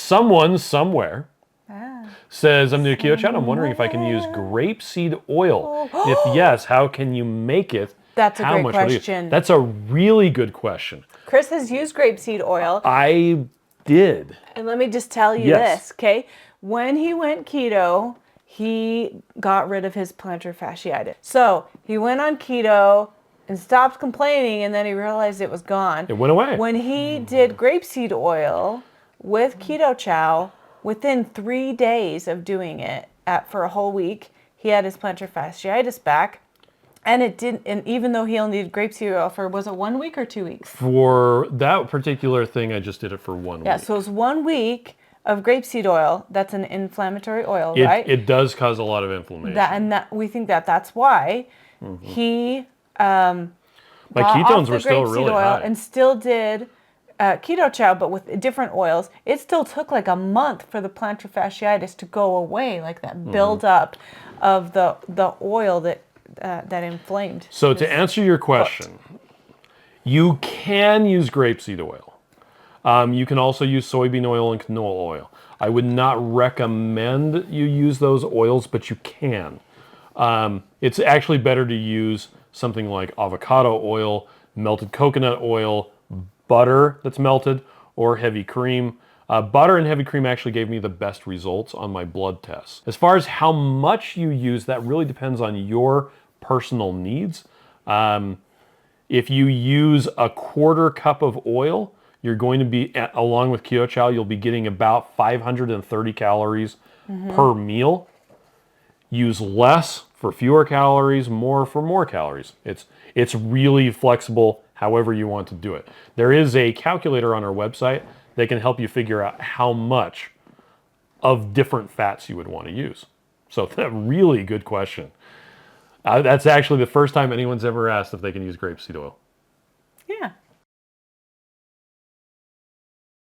someone somewhere says, I'm new to Keto Chow, and I'm wondering if I can use grapeseed oil. If yes, how can you make it? That's a great question. That's a really good question. Chris has used grapeseed oil. I did. And let me just tell you this, okay? When he went keto, he got rid of his plantar fasciitis. So he went on keto and stopped complaining, and then he realized it was gone. It went away. When he did grapeseed oil with Keto Chow, within 3 days of doing it for a whole week, he had his plantar fasciitis back. And it didn't. And even though he only did grapeseed oil for, was it 1 week or 2 weeks? For that particular thing, I just did it for 1 week. Yeah, so it was 1 week of grapeseed oil. That's an inflammatory oil, right? It does cause a lot of inflammation. We think that's why he my ketones were still really high. And still did Keto Chow, but with different oils. It still took like a month for the plantar fasciitis to go away, like that build up of the oil that inflamed. So to answer your question, you can use grapeseed oil. You can also use soybean oil and canola oil. I would not recommend you use those oils, but you can. It's actually better to use something like avocado oil, melted coconut oil, butter that's melted, or heavy cream. Butter and heavy cream actually gave me the best results on my blood tests. As far as how much you use, that really depends on your personal needs. If you use a 1/4 cup of oil, you're going to be, along with Keto Chow, you'll be getting about 530 calories per meal. Use less for fewer calories, more for more calories. It's really flexible however you want to do it. There is a calculator on our website that can help you figure out how much of different fats you would want to use. So that's a really good question. That's actually the first time anyone's ever asked if they can use grapeseed oil.